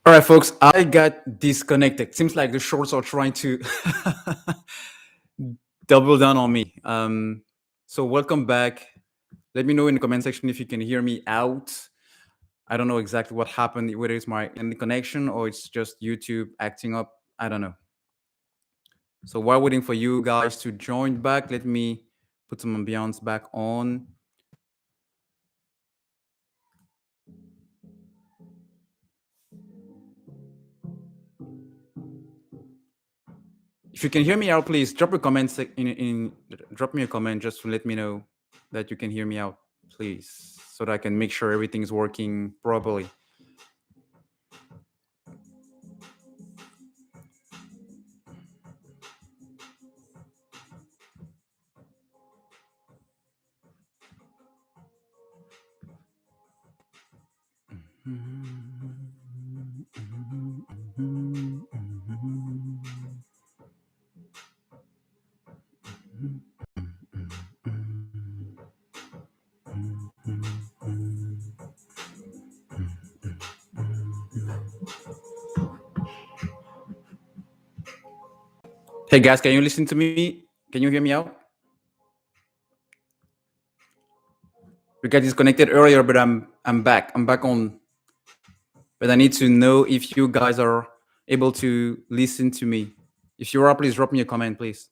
All right, folks, I got disconnected. Seems like the shorts are trying to double down on me. So welcome back. Let me know in the comment section if you can hear me out. I don't know exactly what happened, whether it's my internet connection or it's just YouTube acting up. I don't know. So while waiting for you guys to join back, let me put some ambiance back on. If you can hear me out, please drop a comment drop me a comment just to let me know that you can hear me out, please, so that I can make sure everything's working properly. Hey guys, can you listen to me? Can you hear me out? We got disconnected earlier, but I'm back. I'm back on. But I need to know if you guys are able to listen to me. If you are, please drop me a comment, please.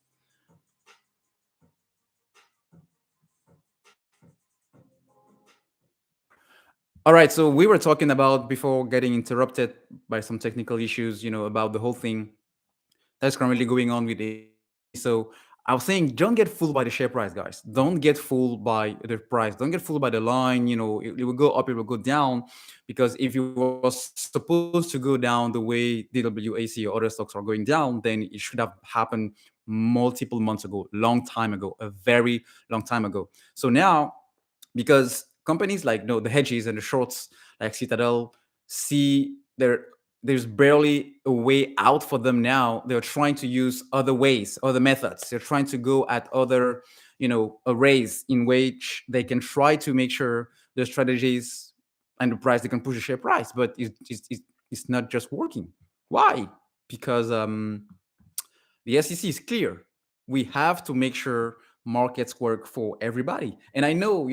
All right, so we were talking about, before getting interrupted by some technical issues, about the whole thing that's currently going on with it. So I was saying, don't get fooled by the share price, guys. Don't get fooled by the price. Don't get fooled by the line. It will go up, it will go down, because if it was supposed to go down the way DWAC or other stocks are going down, then it should have happened multiple months ago, long time ago, a very long time ago. So now, because companies like the hedges and the shorts like Citadel see there's barely a way out for them now. They're trying to use other ways, other methods. They're trying to go at other, arrays in which they can try to make sure the strategies and the price, they can push the share price, but it's not just working. Why? Because the SEC is clear. We have to make sure markets work for everybody. And I know,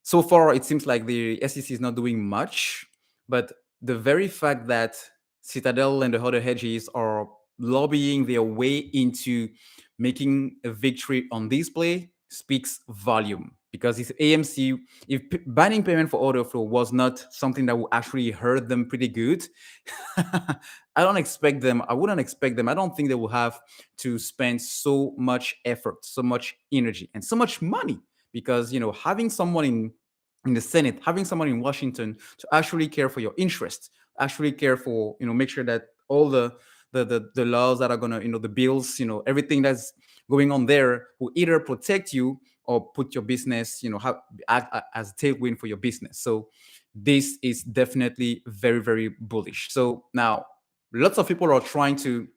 so far it seems like the SEC is not doing much, but the very fact that Citadel and the other hedges are lobbying their way into making a victory on this play speaks volume. Because if AMC, if banning payment for order flow was not something that would actually hurt them pretty good, I wouldn't expect them. I don't think they will have to spend so much effort, so much energy, and so much money. Because having someone in the Senate, having someone in Washington to actually care for your interests, actually care for, make sure that all the laws that are gonna, the bills, everything that's going on there will either protect you or put your business, act as a tailwind for your business. So this is definitely very, very bullish. So now lots of people are trying to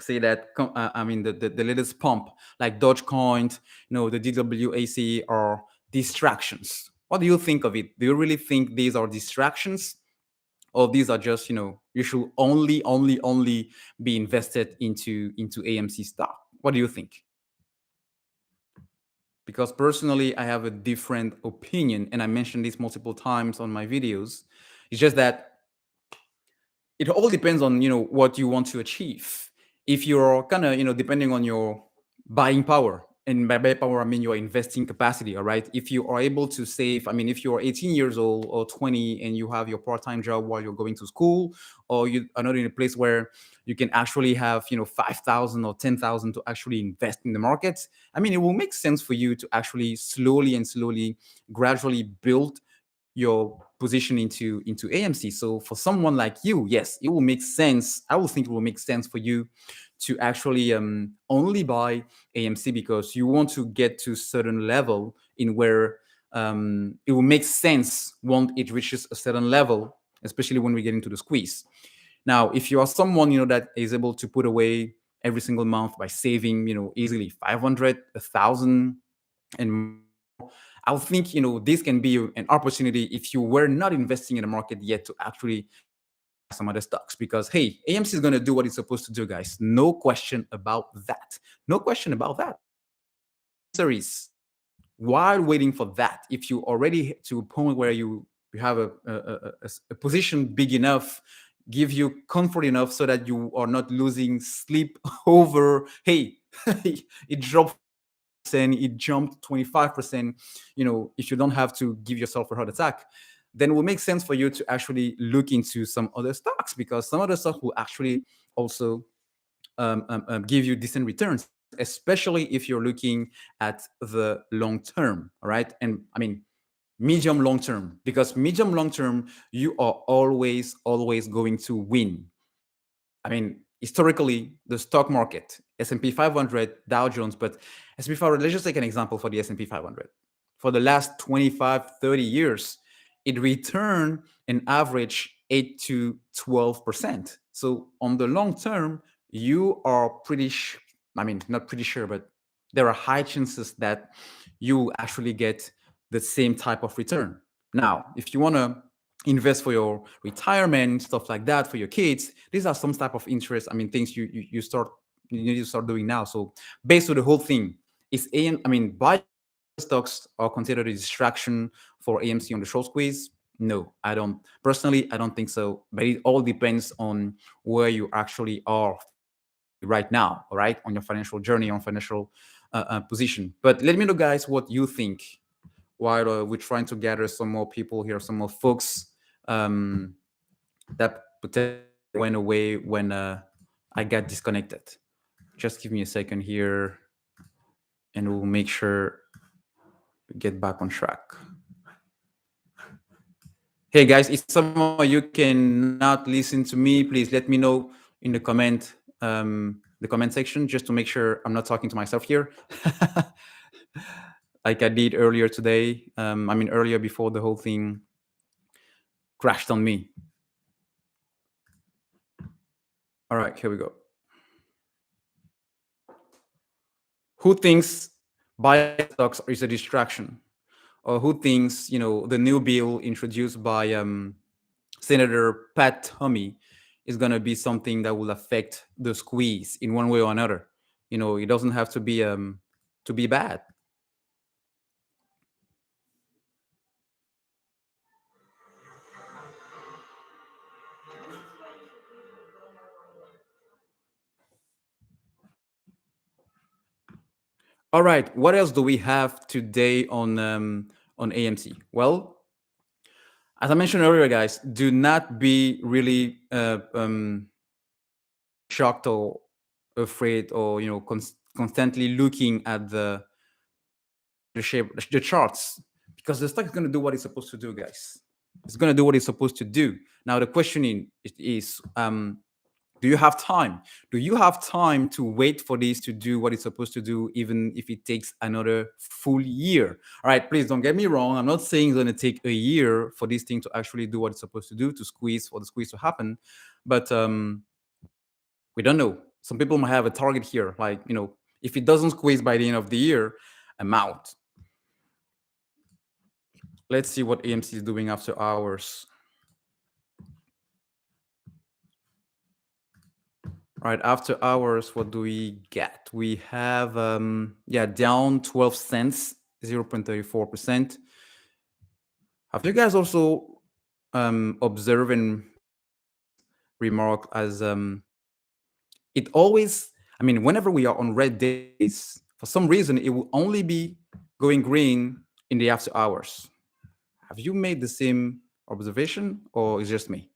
say that, the latest pump like Dogecoin, the DWAC are distractions. What do you think of it? Do you really think these are distractions, or these are just, you should only be invested into AMC stock? What do you think? Because personally, I have a different opinion, and I mentioned this multiple times on my videos. It's just that it all depends on what you want to achieve. If you're kind of depending on your buying power, and by buying power I mean your investing capacity, all right? If you are able to save, if you're 18 years old or 20 and you have your part-time job while you're going to school, or you are not in a place where you can actually have 5,000 or 10,000 to actually invest in the markets, it will make sense for you to actually slowly gradually build your position into AMC. So for someone like you, yes, it will make sense. I will think it will make sense for you to actually only buy AMC, because you want to get to a certain level in where it will make sense once it reaches a certain level, especially when we get into the squeeze. Now, if you are someone that is able to put away every single month by saving easily 500, 1,000, and I would think this can be an opportunity, if you were not investing in the market yet, to actually some other stocks because hey, AMC is going to do what it's supposed to do, guys. No question about that. No question about that. Series. While waiting for that, if you already to a point where you have a position big enough, give you comfort enough so that you are not losing sleep over, hey, it dropped and it jumped 25%, if you don't have to give yourself a heart attack, then it will make sense for you to actually look into some other stocks because some other stocks will actually also give you decent returns, especially if you're looking at the long term. All right. And I mean, medium long term, because medium long term, you are always going to win. I mean, historically, the stock market, S&P 500, Dow Jones, but S&P 500, let's just take an example for the S&P 500. For the last 25, 30 years, it returned an average 8 to 12%. So on the long term, you are I mean, not pretty sure, but there are high chances that you actually get the same type of return. Now, if you want to invest for your retirement, stuff like that, for your kids, these are some type of interest. I mean, things you need to start doing now. So based on the whole thing, is buy stocks are considered a distraction for AMC on the short squeeze? No, I don't. Personally, I don't think so. But it all depends on where you actually are right now, all right, on your financial journey, on financial position. But let me know, guys, what you think while we're trying to gather some more people here, some more folks that potentially went away when I got disconnected. Just give me a second here and we'll make sure we get back on track. Hey guys, if some of you cannot listen to me, please let me know in the comment section, just to make sure I'm not talking to myself here. Like I did earlier today. Earlier before the whole thing crashed on me. All right, here we go. Who thinks buying stocks is a distraction? Or who thinks, the new bill introduced by Senator Pat Toomey is going to be something that will affect the squeeze in one way or another? It doesn't have to be bad. All right, what else do we have today on AMC? Well, as I mentioned earlier, guys, do not be really shocked or afraid, or constantly looking at the charts, because the stock is going to do what it's supposed to do, guys. It's going to do what it's supposed to do. Now the question is, do you have time? Do you have time to wait for this to do what it's supposed to do, even if it takes another full year? All right, please don't get me wrong. I'm not saying it's going to take a year for this thing to actually do what it's supposed to do, for the squeeze to happen. But we don't know. Some people might have a target here, like, if it doesn't squeeze by the end of the year, I'm out. Let's see what AMC is doing after hours. All right, after hours, what do we get? We have, down 12 cents, 0.34%. Have you guys also observed and remark as it always, whenever we are on red days, for some reason, it will only be going green in the after hours. Have you made the same observation, or is it just me?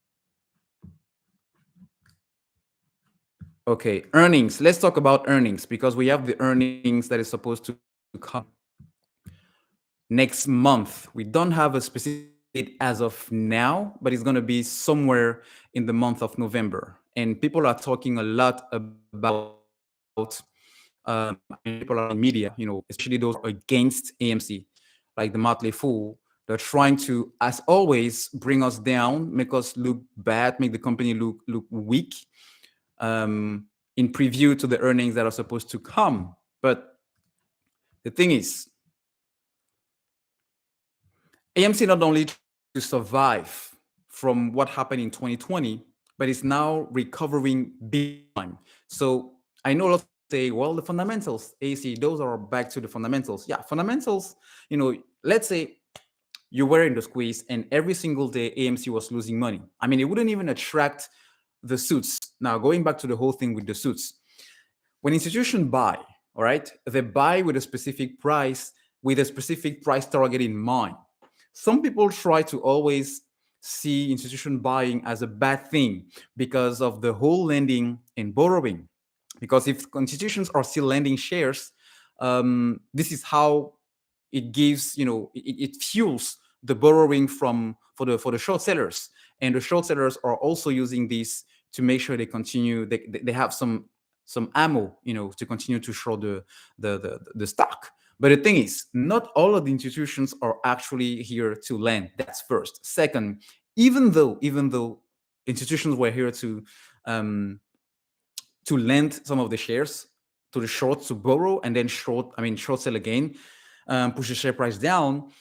Okay, earnings. Let's talk about earnings, because we have the earnings that is supposed to come next month. We don't have a specific date as of now, but it's going to be somewhere in the month of November. And people are talking a lot about people are in media, especially those against AMC, like the Motley Fool. They're trying to, as always, bring us down, make us look bad, make the company look weak, in preview to the earnings that are supposed to come. But the thing is, AMC not only to survive from what happened in 2020, but it's now recovering big time. So I know a lot of people say, well, the fundamentals, AC, those are back to the fundamentals. Yeah, fundamentals, let's say you were in the squeeze and every single day AMC was losing money. I mean, it wouldn't even attract the suits. Now, going back to the whole thing with the suits, when institutions buy, all right, they buy with a specific price target in mind. Some people try to always see institution buying as a bad thing because of the whole lending and borrowing. Because if institutions are still lending shares, this is how it gives, it fuels the borrowing for the short sellers, and the short sellers are also using this to make sure they continue. They have some ammo, to continue to short the stock. But the thing is, not all of the institutions are actually here to lend. That's first. Second, even though institutions were here um, to lend some of the shares to the short to borrow and then short sell again, push the share price down.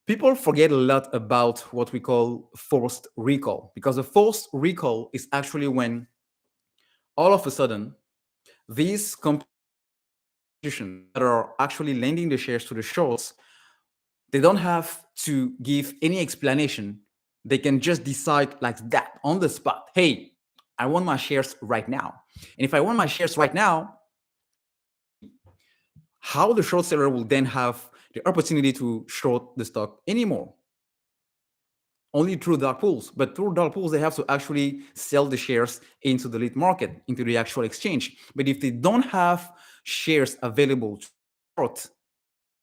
People forget a lot about what we call forced recall, because a forced recall is actually when all of a sudden these companies that are actually lending the shares to the shorts, they don't have to give any explanation. They can just decide like that on the spot. Hey, I want my shares right now. And if I want my shares right now, how the short seller will then have the opportunity to short the stock anymore? Only through dark pools. But through dark pools, they have to actually sell the shares into the lit market, into the actual exchange. But if they don't have shares available to short,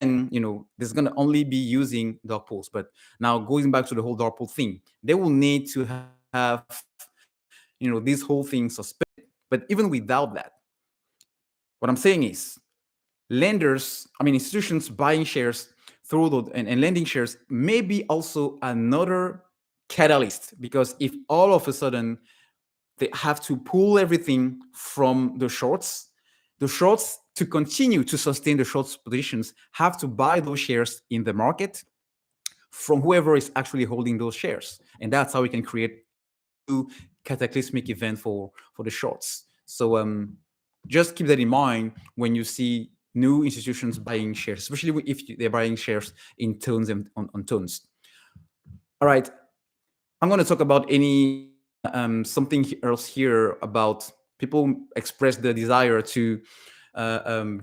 and there's going to only be using dark pools. But now going back to the whole dark pool thing, they will need to have this whole thing suspended. But even without that, what I'm saying is institutions buying shares and lending shares may be also another catalyst, because if all of a sudden they have to pull everything from the shorts to continue to sustain the short positions have to buy those shares in the market from whoever is actually holding those shares. And that's how we can create a new cataclysmic event for the shorts. So just keep that in mind when you see new institutions buying shares, especially if they're buying shares in tones and on tones. All right, I'm going to talk about any something else here about people express the desire to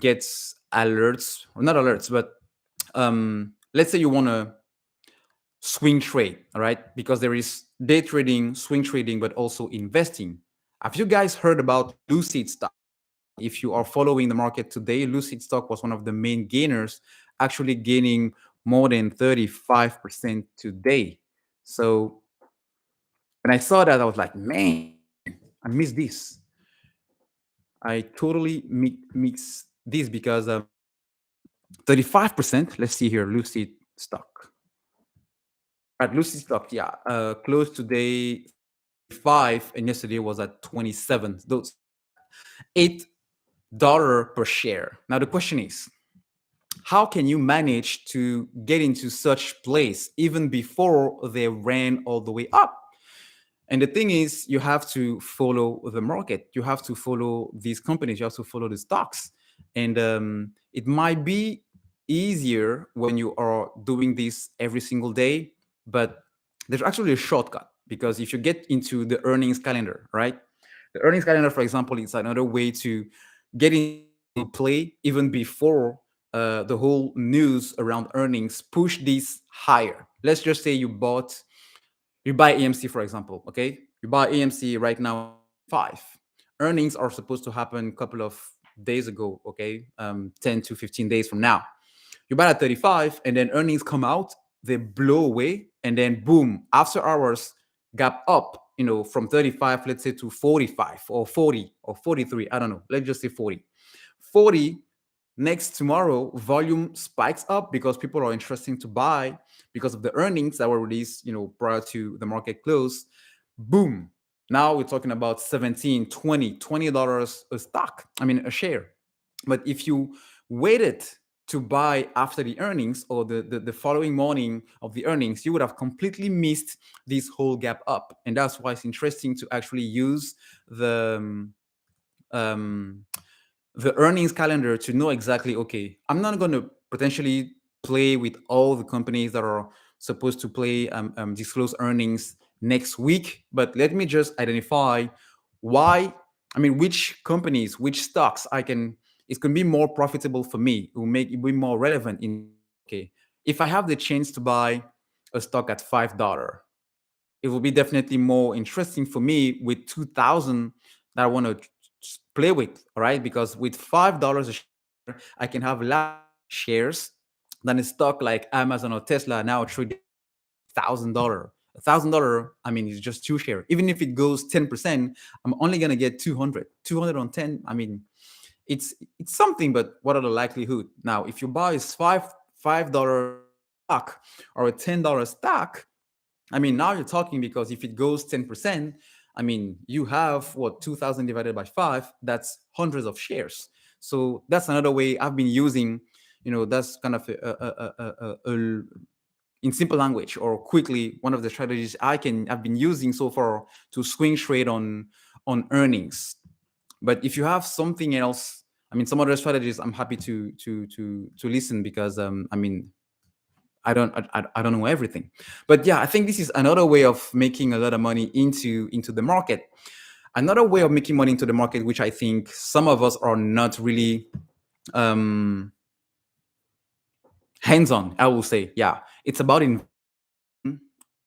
get alerts, or not alerts, but let's say you want to swing trade, all right? Because there is day trading, swing trading, but also investing. Have you guys heard about Lucid Stock? If you are following the market today, Lucid Stock was one of the main gainers, actually gaining more than 35% today. So when I saw that, I was like, man, I missed this. I totally mix this because 35%, let's see here, Lucid Stock. At Lucid Stock, yeah, close today 5, and yesterday was at 27. Those $8 per share. Now the question is, how can you manage to get into such place even before they ran all the way up? And the thing is, you have to follow the market. You have to follow these companies. You have to follow the stocks. And it might be easier when you are doing this every single day, but there's actually a shortcut, because if you get into the earnings calendar, right? The earnings calendar, for example, is another way to get into play even before the whole news around earnings push these higher. Let's just say you buy AMC, for example, okay? You buy AMC right now, 5. Earnings are supposed to happen a couple of days ago, okay? 10 to 15 days from now. You buy at 35, and then earnings come out, they blow away, and then boom, after hours, gap up, from 35, let's say, to 45 or 40 or 43. I don't know. Let's just say 40. 40, next tomorrow, volume spikes up because people are interested to buy because of the earnings that were released, prior to the market close. Boom. Now we're talking about 17, 20, $20 a stock. A share. But if you waited to buy after the earnings or the following morning of the earnings, you would have completely missed this whole gap up. And that's why it's interesting to actually use um, the earnings calendar to know exactly, okay, I'm not going to potentially play with all the companies that are supposed to play disclose earnings next week, but let me just identify why, I mean, which companies, which stocks I can, it's going to be more profitable for me. It will make it be more relevant in, okay, if I have the chance to buy a stock at $5, it will be definitely more interesting for me with 2,000 that I want to play with, all right? Because with $5 a share, I can have less shares than a stock like Amazon or Tesla now trading $1,000. $1,000, I mean, it's just two shares. Even if it goes 10%, I'm only gonna get 200. 200 on 10. I mean, it's something, but what are the likelihood? Now, if you buy a $5 stock or a $10 stock, I mean, now you're talking, because if it goes 10%, I mean, you have what, 2,000 divided by five, that's hundreds of shares. So that's another way I've been using, that's kind of in simple language or quickly, one of the strategies I've been using so far to swing trade on earnings. But if you have something else, I mean, some other strategies, I'm happy to listen, because I mean, I don't know everything. But yeah, I think this is another way of making a lot of money into the market. Another way of making money into the market, which I think some of us are not really um, hands-on, I will say, yeah, it's about even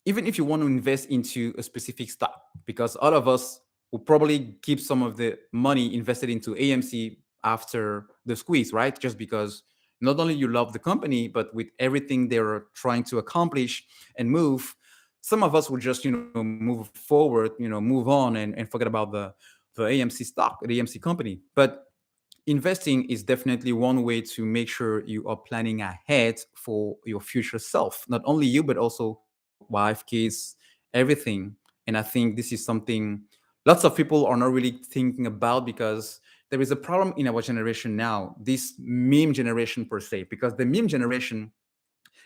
if you want to invest into a specific stock, because all of us will probably keep some of the money invested into AMC after the squeeze, right? Just because not only you love the company, but with everything they're trying to accomplish and move, some of us will just, move forward, move on and forget about the AMC stock, the AMC company. But investing is definitely one way to make sure you are planning ahead for your future self, not only you, but also your wife, kids, everything. And I think this is something lots of people are not really thinking about, because there is a problem in our generation now, this meme generation per se, because the meme generation,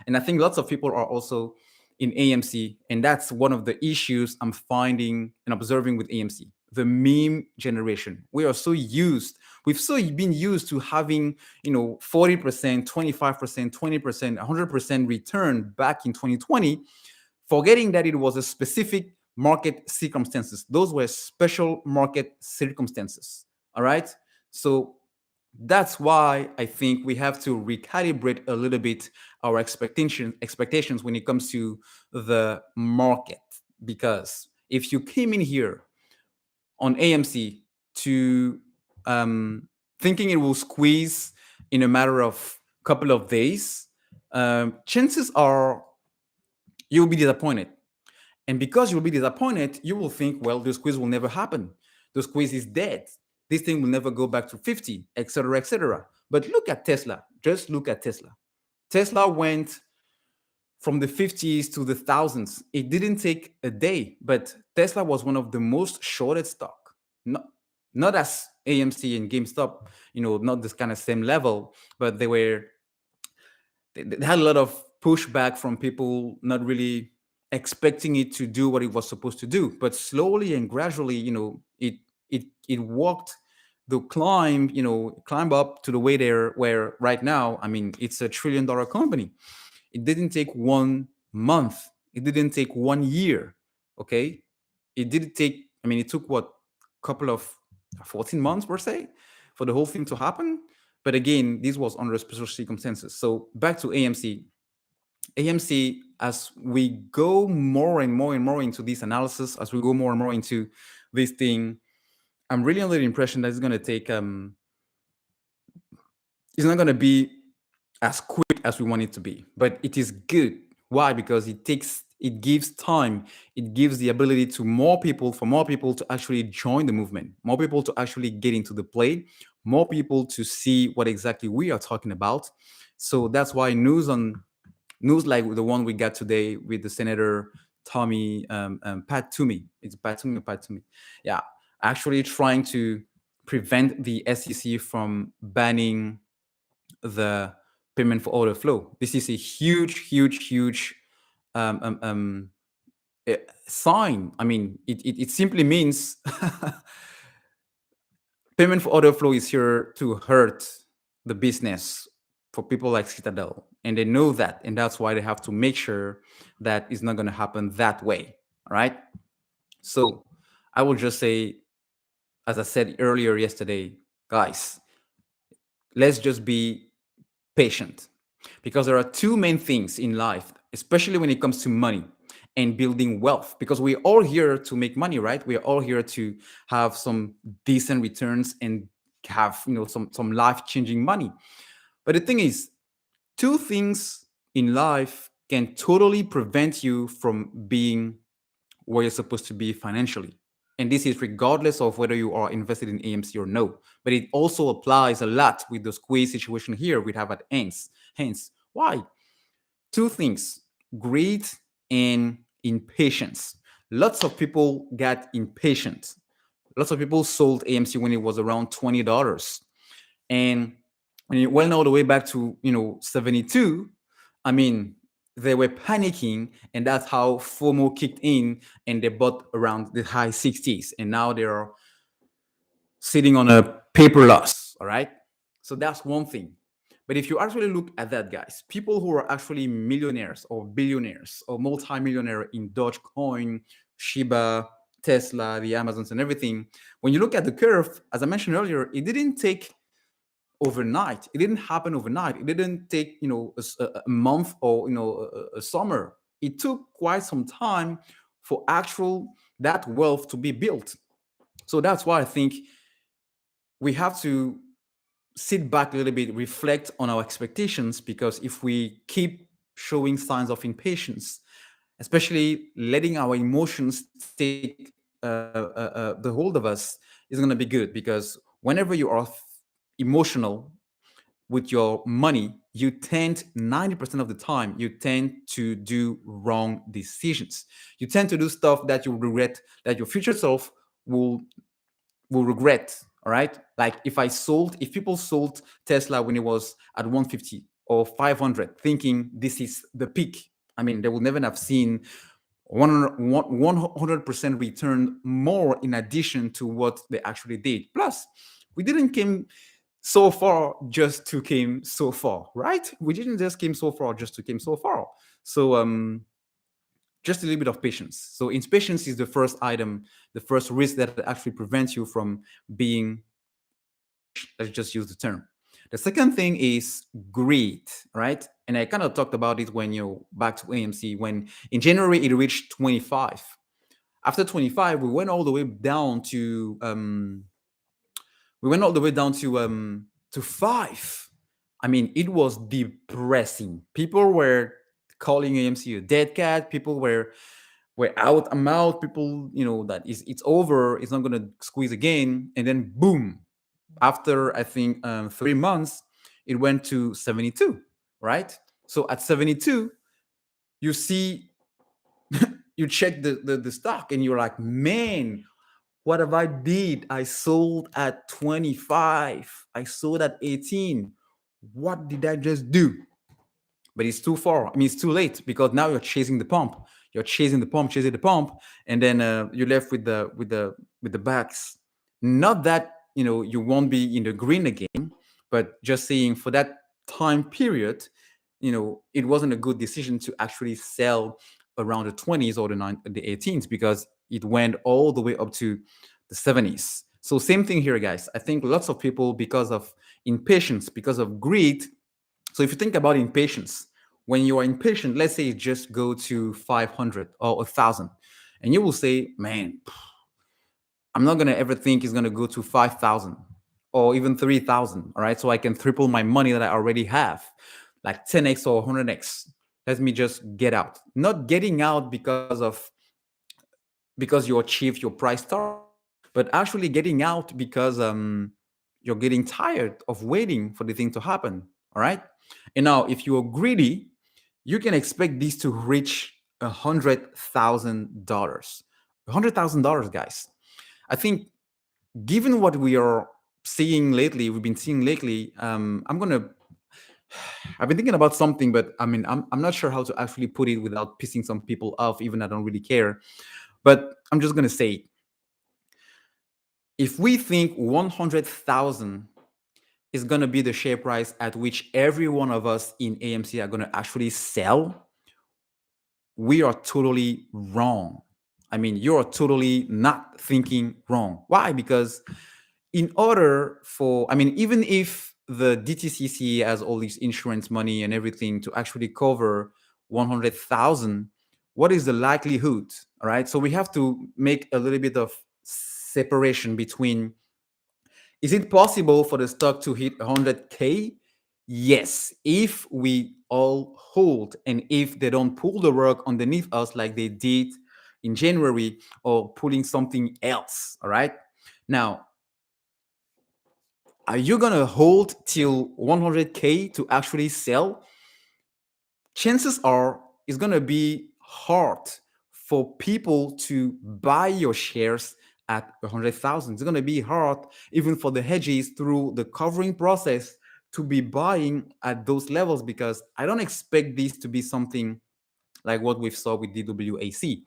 and I think lots of people are also in AMC. And that's one of the issues I'm finding and observing with AMC. The meme generation. We've so been used to having, 40%, 25%, 20%, 100% return back in 2020, forgetting that it was a specific market circumstances. Those were special market circumstances. All right. So that's why I think we have to recalibrate a little bit our expectations when it comes to the market. Because if you came in here on AMC to thinking it will squeeze in a matter of couple of days, chances are you'll be disappointed. And because you'll be disappointed, you will think, well, the squeeze will never happen. The squeeze is dead. This thing will never go back to 50, etc., etc. But look at Tesla. Just look at Tesla. Tesla went from the 50s to the thousands. It didn't take a day, but Tesla was one of the most shorted stock. Not as AMC and GameStop, not this kind of same level, but they had a lot of pushback from people not really expecting it to do what it was supposed to do. But slowly and gradually, it walked the climb up to the way there where right now, I mean, it's $1 trillion company. It didn't take 1 month. It didn't take 1 year. Okay. It didn't take, I mean, it took what, couple of 14 months per se for the whole thing to happen. But again, this was under special circumstances. So back to AMC. AMC, as we go more and more and more into this analysis, as we go more and more into this thing, I'm really under the impression that it's going to take, it's not going to be as quick as we want it to be, but it is good. Why? Because it gives time, it gives the ability to for more people to actually join the movement, more people to actually get into the play, more people to see what exactly we are talking about. So that's why news like the one we got today with the Senator Tommy, Pat Toomey. It's Pat Toomey or Pat Toomey. Yeah, actually trying to prevent the SEC from banning the payment for order flow. This is a huge um, um, um, sign. I mean, it simply means payment for order flow is here to hurt the business for people like Citadel. And they know that. And that's why they have to make sure that it's not going to happen that way. All right. So I will just say, as I said earlier yesterday, guys, let's just be patient, because there are two main things in life, especially when it comes to money and building wealth, because we're all here to make money, right? We're all here to have some decent returns and have, some life-changing money. But the thing is, two things in life can totally prevent you from being where you're supposed to be financially. And this is regardless of whether you are invested in AMC or no. But it also applies a lot with the squeeze situation here we have at Hence. Why? Two things: greed and impatience. Lots of people got impatient. Lots of people sold AMC when it was around $20. And when it went all the way back to 72, I mean, they were panicking, and that's how FOMO kicked in, and they bought around the high 60s, and now they're sitting on a paper loss. All right. So that's one thing. But if you actually look at that, guys, people who are actually millionaires or billionaires or multimillionaire in Dogecoin, Shiba, Tesla, the Amazons, and everything, when you look at the curve, as I mentioned earlier, it didn't take overnight. It didn't happen overnight. It didn't take a month or a summer. It took quite some time for actual that wealth to be built. So that's why I think we have to sit back a little bit, reflect on our expectations, because if we keep showing signs of impatience, especially letting our emotions take the hold of us, is going to be good. Because whenever you are emotional with your money, you tend 90% of the time, you tend to do wrong decisions. You tend to do stuff that you regret, that your future self will regret. All right. Like if people sold Tesla when it was at 150 or 500, thinking this is the peak, I mean, they will never have seen 100% return more in addition to what they actually did. Plus, we didn't came so far just to came so far, right? We didn't just came so far just to came so far. So just a little bit of patience. So impatience is the first item, the first risk that actually prevents you from being rich. Let's just use the term. The second thing is greed, right? And I kind of talked about it when you're back to AMC, when in January it reached 25. After 25, we went all the way down to 5. I mean, it was depressing. People were calling AMC a dead cat. People were out. I'm out. People, that it's over. It's not gonna squeeze again. And then boom, after I think 3 months, it went to 72. Right. So at 72, you see, you check the stock, and you're like, man, what have I did? I sold at 25. I sold at 18. What did I just do? But it's too far. I mean, it's too late, because now you're chasing the pump. You're chasing the pump, and then you're left with the backs. Not that you won't be in the green again, but just saying for that time period, it wasn't a good decision to actually sell around the 20s or the 18s, because it went all the way up to the 70s. So same thing here, guys. I think lots of people, because of impatience, because of greed. So if you think about impatience, when you are impatient, let's say you just go to 500 or 1,000, and you will say, man, I'm not going to ever think it's going to go to 5,000 or even 3,000. All right. So I can triple my money that I already have, like 10x or 100x. Let me just get out. Not getting out because you achieved your price target, but actually getting out because you're getting tired of waiting for the thing to happen. All right. And now, if you are greedy, you can expect this to reach $100,000. $100,000, guys. I think, given what we've been seeing lately, I'm gonna I've been thinking about something, but I mean, I'm not sure how to actually put it without pissing some people off, even I don't really care. But I'm just gonna say, if we think 100,000 is gonna be the share price at which every one of us in AMC are gonna actually sell, we are totally wrong. I mean, you're totally not thinking wrong. Why? Because in order for, I mean, even if the DTCC has all this insurance money and everything to actually cover 100,000, what is the likelihood? All right. So we have to make a little bit of separation between, is it possible for the stock to hit 100K? Yes, if we all hold and if they don't pull the rug underneath us like they did in January or pulling something else. All right. Now, are you going to hold till 100K to actually sell? Chances are it's going to be hard for people to buy your shares at 100,000. It's going to be hard even for the hedges through the covering process to be buying at those levels, because I don't expect this to be something like what we saw with DWAC,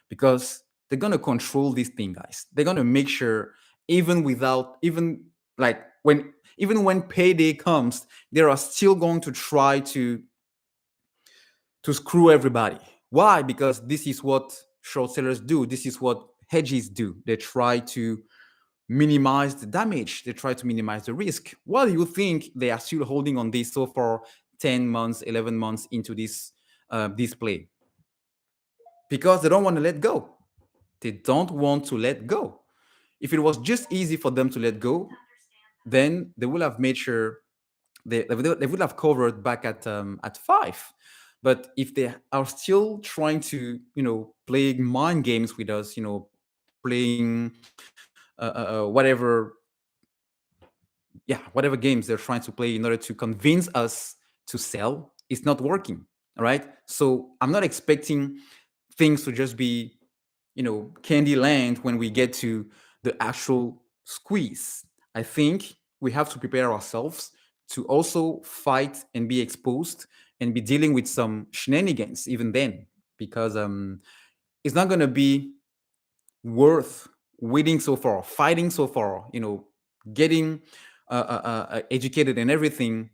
because they're going to control this thing, guys. They're going to make sure, even without, even like when, even when payday comes, they are still going to try to screw everybody. Why? Because this is what short sellers do. This is what hedges do. They try to minimize the damage. They try to minimize the risk. Why do you think they are still holding on this so far 10 months, 11 months into this play? Because they don't want to let go. They don't want to let go. If it was just easy for them to let go, then they would have made sure they would have covered back at 5. But if they are still trying to, play mind games with us, playing whatever, yeah, whatever games they're trying to play in order to convince us to sell, it's not working. All right. So I'm not expecting things to just be, candy land when we get to the actual squeeze. I think we have to prepare ourselves to also fight and be exposed and be dealing with some shenanigans even then, because it's not going to be worth waiting so far, fighting so far, getting educated and everything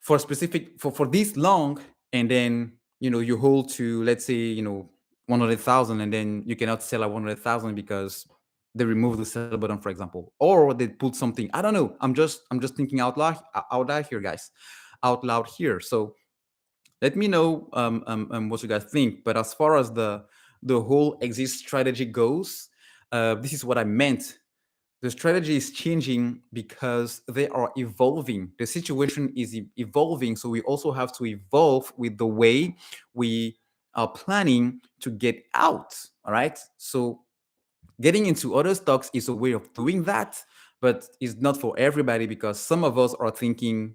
for specific for this long, and then you hold to, let's say, 100,000, and then you cannot sell at 100,000 because they remove the sell button, for example, or they put something. I don't know. I'm just thinking out loud here, guys, out loud here. So let me know what you guys think. But as far as the whole exit strategy goes, this is what I meant. The strategy is changing because they are evolving. The situation is evolving, so we also have to evolve with the way we are planning to get out. All right. So getting into other stocks is a way of doing that, but it's not for everybody, because some of us are thinking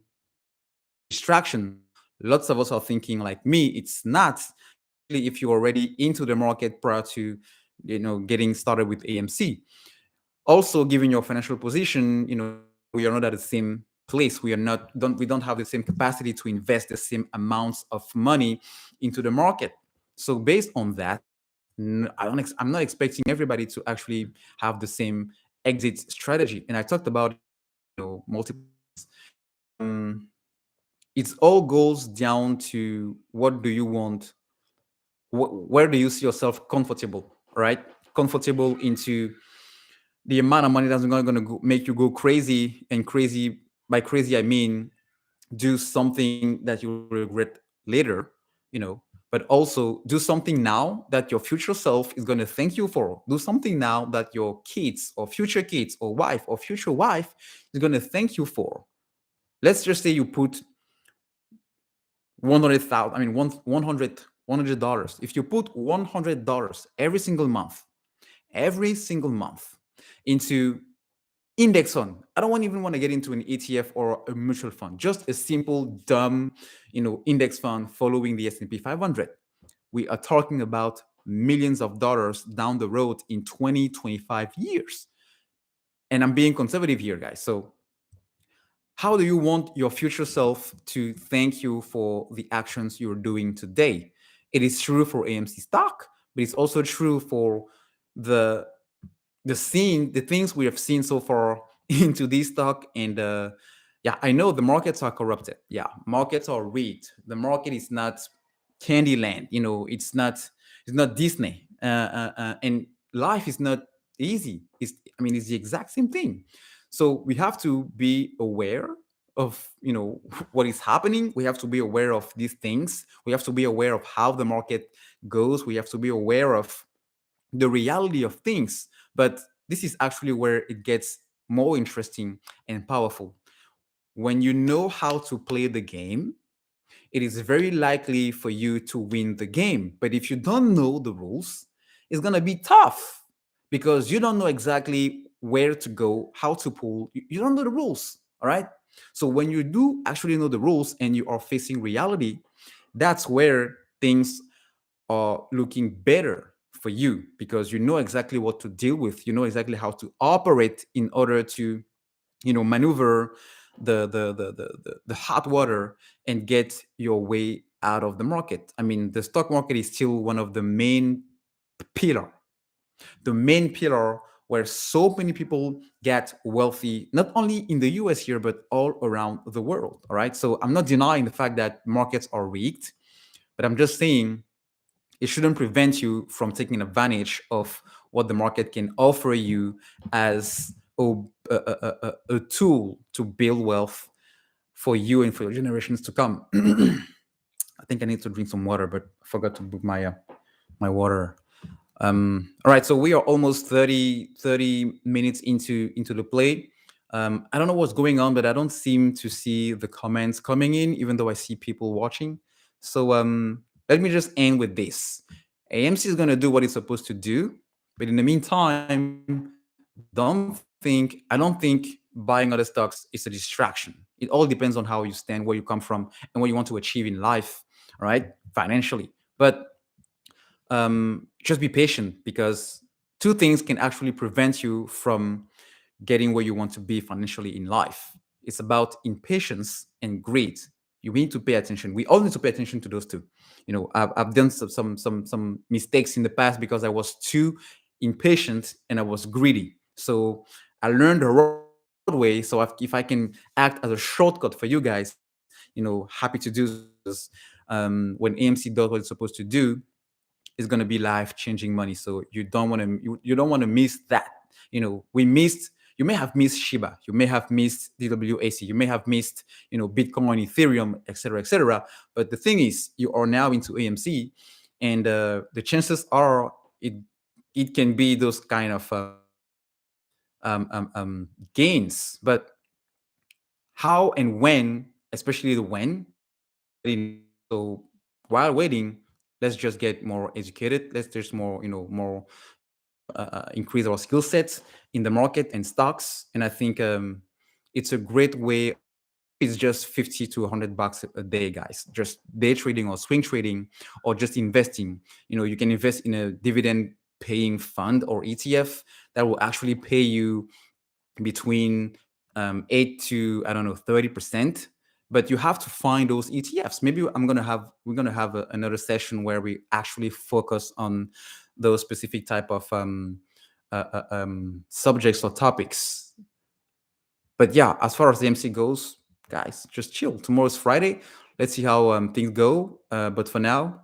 it's a distraction. Lots of us are thinking like me, it's not, especially if you're already into the market prior to getting started with AMC. Also, given your financial position, we are not at the same place. We don't have the same capacity to invest the same amounts of money into the market. So based on that, I'm not expecting everybody to actually have the same exit strategy. And I talked about multiple. Um, it all goes down to, what do you want? Where do you see yourself comfortable? Right? Comfortable into the amount of money that's not going to make you go crazy. And crazy, by crazy I mean do something that you regret later, but also do something now that your future self is going to thank you for. Do something now that your kids or future kids or wife or future wife is going to thank you for. Let's just say you put 100,000, I mean, 100 $100. If you put $100 every single month into index fund. I don't even want to get into an ETF or a mutual fund. Just a simple, dumb, index fund following the S&P 500. We are talking about millions of dollars down the road in 20, 25 years. And I'm being conservative here, guys. So how do you want your future self to thank you for the actions you're doing today? It is true for AMC stock, but it's also true for the the things we have seen so far into this stock. And yeah, I know the markets are corrupted. Yeah, markets are rigged. The market is not Candyland. It's not Disney. And life is not easy. It's the exact same thing. So we have to be aware of what is happening. We have to be aware of these things. We have to be aware of how the market goes. We have to be aware of the reality of things. But this is actually where it gets more interesting and powerful. When you know how to play the game, it is very likely for you to win the game. But if you don't know the rules, it's going to be tough because you don't know exactly where to go, how to pull. You don't know the rules. All right. So when you do actually know the rules and you are facing reality, that's where things are looking better for you because you know exactly what to deal with. You know exactly how to operate in order to maneuver the hot water and get your way out of the market. The stock market is still one of pillar the main pillar where so many people get wealthy, not only in the US here but all around the world. All right, so I'm not denying the fact that markets are rigged, but I'm just saying it shouldn't prevent you from taking advantage of what the market can offer you as a tool to build wealth for you and for your generations to come. I think I need to drink some water, but I forgot to book my water. All right, so we are almost 30 minutes into the play. I don't know what's going on, but I don't seem to see the comments coming in, even though I see people watching. So let me just end with this. AMC is going to do what it's supposed to do, but in the meantime, I don't think buying other stocks is a distraction. It all depends on how you stand, where you come from, and what you want to achieve in life, all right, financially. But just be patient because two things can actually prevent you from getting where you want to be financially in life. It's about impatience and greed. You need to pay attention. We all need to pay attention to those two. I've done some mistakes in the past because I was too impatient and I was greedy. So I learned the road way. So if I can act as a shortcut for you guys, happy to do so because when AMC does what it's supposed to do, is going to be life changing money. So you don't want to miss that. We missed. You may have missed Shiba. You may have missed DWAC. You may have missed Bitcoin, Ethereum, etc., etc. But the thing is, you are now into AMC, and the chances are it can be those kind of gains. But how and when, especially the when, nobody knows. So while waiting, let's just get more educated. Let's just more increase our skill sets in the market and stocks. And I think it's a great way. It's just 50 to $100 a day, guys. Just day trading or swing trading or just investing. You can invest in a dividend paying fund or ETF that will actually pay you between 8 to, I don't know, 30%. But you have to find those ETFs. Maybe we're gonna have another session where we actually focus on those specific type of subjects or topics. But yeah, as far as the MC goes, guys, just chill. Tomorrow's Friday. Let's see how things go. But for now,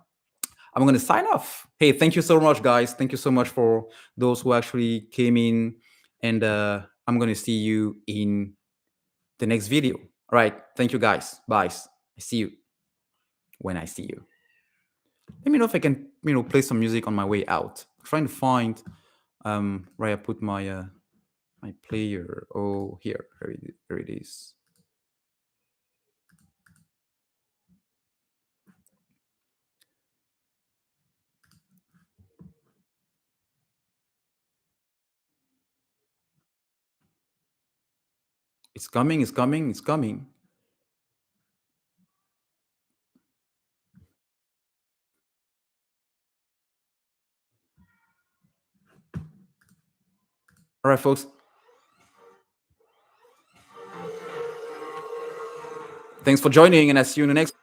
I'm going to sign off. Hey, thank you so much, guys. Thank you so much for those who actually came in. And I'm going to see you in the next video. All right. Thank you, guys. Bye. I see you when I see you. Let me know if I can, play some music on my way out. I'm trying to find where I put my player. Oh, here. There it is. It's coming, it's coming, it's coming. All right, folks. Thanks for joining, and I'll see you in the next